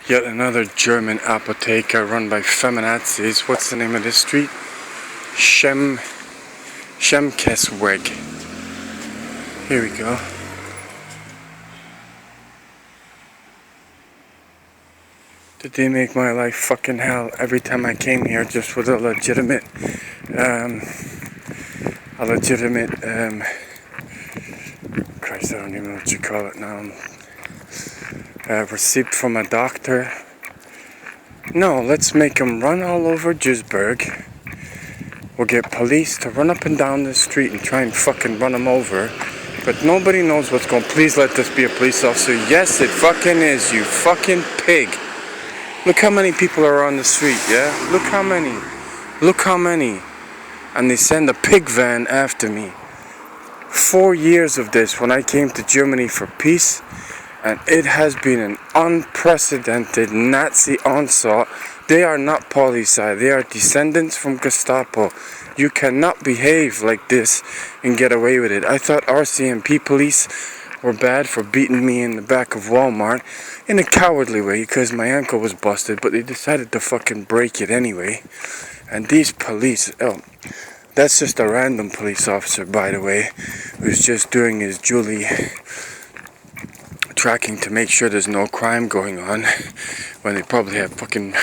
Yet another German apotheke run by feminazis. What's the name of this street? Schemkesweg. Here we go. Did they make my life fucking hell every time I came here just with a legitimate Christ, I don't even know what you call it now. Receipt from a doctor. No, let's make them run all over Duisburg. We'll get police to run up and down the street and try and fucking run them over. But nobody knows what's going on. Please let this be a police officer. Yes, it fucking is, you fucking pig. Look how many people are on the street, yeah? Look how many. Look how many. And they send a pig van after me. 4 years of this when I came to Germany for peace. And it has been an unprecedented Nazi onslaught. They are not polizei. They are descendants from Gestapo. You cannot behave like this and get away with it. I thought RCMP police were bad for beating me in the back of Walmart in a cowardly way because my ankle was busted, but they decided to fucking break it anyway. And these police, that's just a random police officer, by the way, who's just doing his Julie tracking to make sure there's no crime going on when they probably have fucking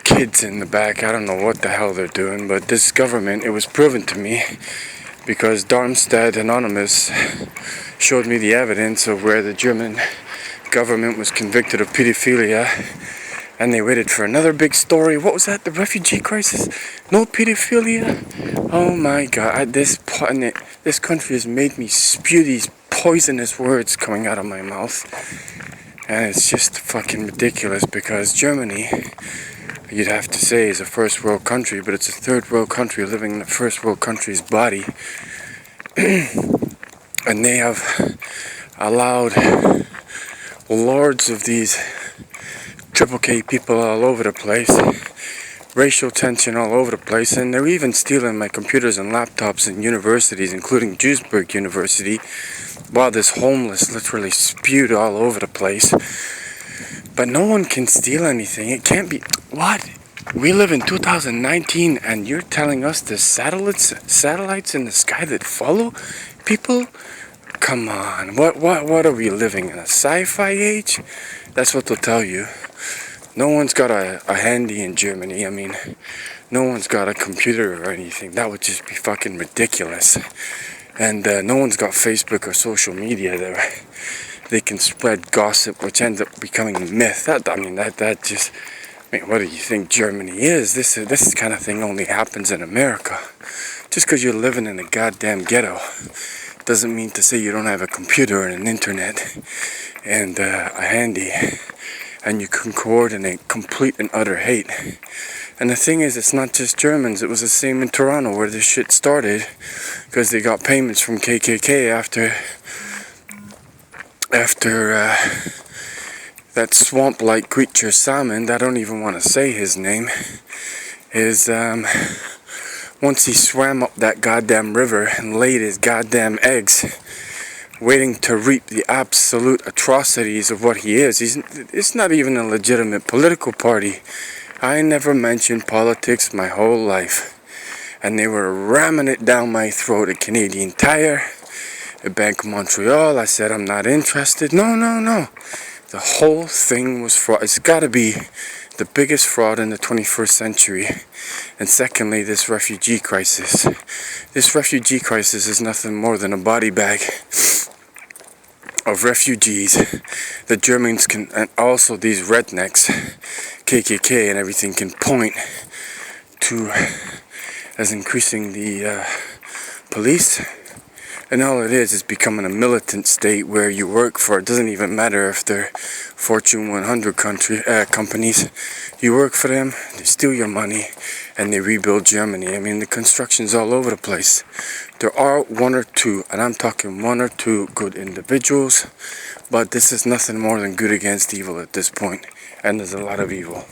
kids in the back. I don't know what the hell they're doing, but this government, it was proven to me because Darmstadt Anonymous showed me the evidence of where the German government was convicted of pedophilia, and they waited for another big story. What was that? The refugee crisis? No pedophilia? Oh my god, this country has made me spew these poisonous words coming out of my mouth, and it's just fucking ridiculous because Germany, you'd have to say, is a first world country, but it's a third world country living in a first world country's body. And they have allowed lords of these triple K people all over the place, racial tension all over the place, and they're even stealing my computers and laptops in universities, including Duisburg University, while this homeless literally spewed all over the place. But no one can steal anything. It can't be. What? We live in 2019 and you're telling us there's satellites in the sky that follow people? Come on. What are we living in? A sci-fi age? That's what they'll tell you. No one's got a handy in Germany. I mean, no one's got a computer or anything. That would just be fucking ridiculous. And no one's got Facebook or social media there. They can spread gossip, which ends up becoming a myth. What do you think Germany is? This kind of thing only happens in America. Just because you're living in a goddamn ghetto doesn't mean to say you don't have a computer and an internet and a handy, and you can coordinate complete and utter hate. And the thing is, it's not just Germans. It was the same in Toronto where this shit started, because they got payments from KKK after that swamp-like creature Salmon, I don't even want to say his name, once he swam up that goddamn river and laid his goddamn eggs, waiting to reap the absolute atrocities of what he is. It's not even a legitimate political party. I never mentioned politics my whole life, and they were ramming it down my throat at Canadian Tire, at Bank of Montreal. I said I'm not interested. No. The whole thing was fraud. It's got to be the biggest fraud in the 21st century. And secondly, this refugee crisis. This refugee crisis is nothing more than a body bag of refugees. The Germans can, and also these rednecks, KKK and everything, can point to as increasing the police. And all it is becoming a militant state where you work for. It doesn't even matter if they're Fortune 100 companies. You work for them, they steal your money, and they rebuild Germany. I mean, the construction's all over the place. There are one or two, and I'm talking one or two good individuals, but this is nothing more than good against evil at this point, and there's a lot of evil.